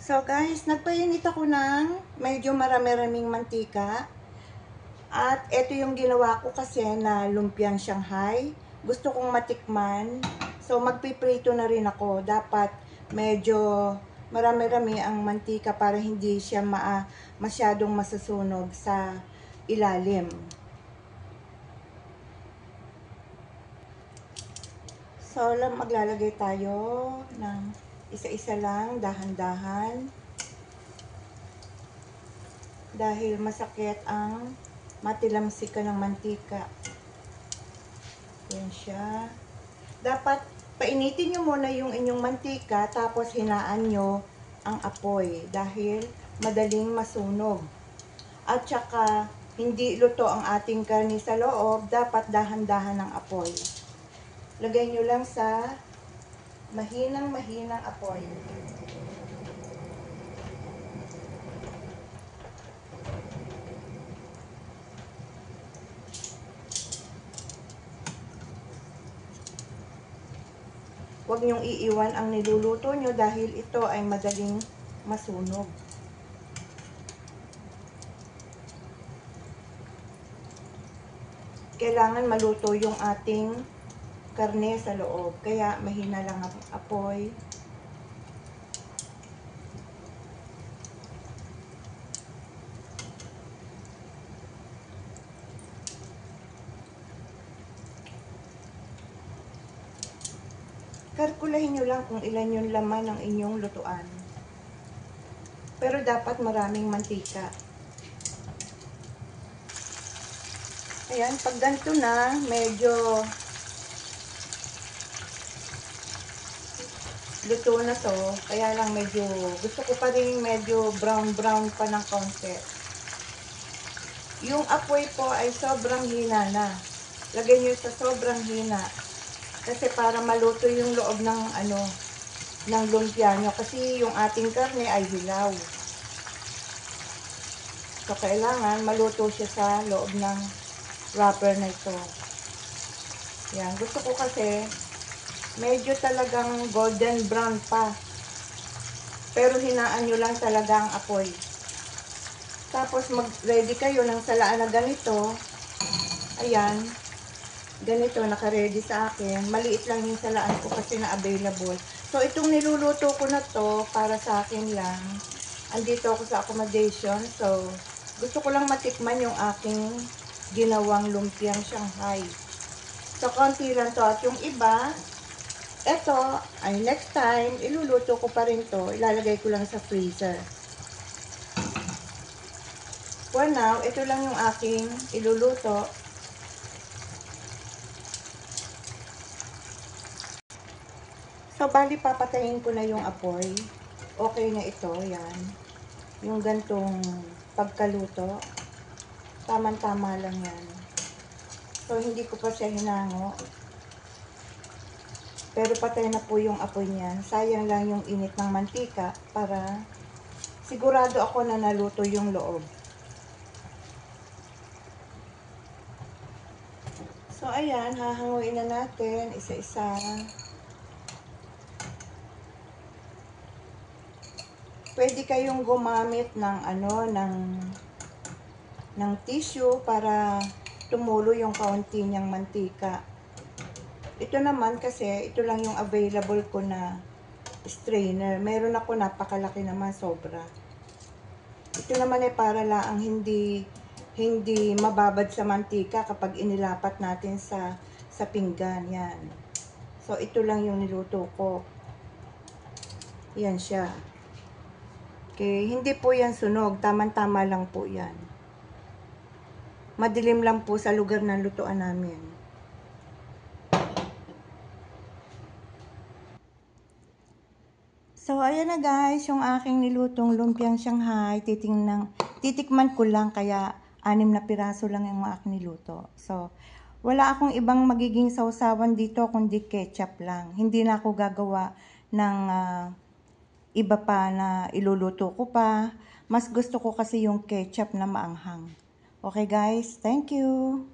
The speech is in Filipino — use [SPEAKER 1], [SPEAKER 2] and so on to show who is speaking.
[SPEAKER 1] So guys, nagpainit ako ng medyo marami-raming mantika. At ito yung ginawa ko kasi na lumpiang Shanghai. Gusto kong matikman. So magpiprito na rin ako. Dapat medyo marami-rami ang mantika para hindi siya masyadong masasunog sa ilalim. So maglalagay tayo ng isa-isa lang, dahan-dahan. Dahil masakit ang matilamsik ka ng mantika. Yan siya. Dapat painitin nyo muna yung inyong mantika, tapos hinaan nyo ang apoy dahil madaling masunog. At saka hindi luto ang ating karne sa loob, dapat dahan-dahan ang apoy. Lagay nyo lang sa mahinang apoy. Huwag niyong iiwan ang niluluto nyo dahil ito ay madaling masunog. Kailangan maluto yung ating karne sa loob. Kaya mahina lang ang apoy. Kalkulahin nyo lang kung ilan yung laman ng inyong lutuan. Pero dapat maraming mantika. Ayan, pag ganito na, medyo luto na to. Kaya lang medyo, gusto ko pa rin medyo brown pa ng konti. Yung apoy po ay sobrang hina na. Lagay nyo sa sobrang hina. Kasi para maluto yung loob ng ng lumpia nyo. Kasi yung ating karne ay hilaw. So, kailangan maluto siya sa loob ng wrapper na ito. Yan. Gusto ko kasi medyo talagang golden brown pa. Pero hinaan nyo lang talaga ang apoy. Tapos mag-ready kayo ng salaan na ganito. Ayan. Ganito, naka-ready sa akin. Maliit lang yung salaan ko kasi na-available. So, itong niluluto ko na to, para sa akin lang. Andito ako sa accommodation. So, gusto ko lang matikman yung aking ginawang lumpiang Shanghai. So, konti lang to. At yung iba, eto, ay next time, iluluto ko pa rin to. Ilalagay ko lang sa freezer. For now, ito lang yung aking iluluto. So, bali papatayin ko na yung apoy. Okay na ito, yan. Yung gantong pagkaluto. Tama-tama lang yan. So, hindi ko pa siya hinango. Pero patay na po yung apoy niyan. Sayang lang yung init ng mantika para sigurado ako na naluto yung loob. So, ayan, hahanguin na natin isa-isa. Pwede kayong gumamit ng ng tissue para tumulo yung kaunti niyang mantika. Ito naman kasi ito lang yung available ko na strainer. Meron ako napakalaki naman, sobra. Ito naman ay para lang hindi mababad sa mantika kapag inilapat natin sa pinggan, yan. So ito lang yung niluto ko. Yan siya. Okay, hindi po yan sunog. Tama-tama lang po yan. Madilim lang po sa lugar ng lutuan namin. So, ayan na guys, yung aking nilutong lumpiang Shanghai. Titikman ko lang, kaya 6 na piraso lang yung aking niluto. So, wala akong ibang magiging sausawan dito kundi ketchup lang. Hindi na ako gagawa ng iba pa na iluluto ko pa. Mas gusto ko kasi yung ketchup na maanghang. Okay guys, thank you!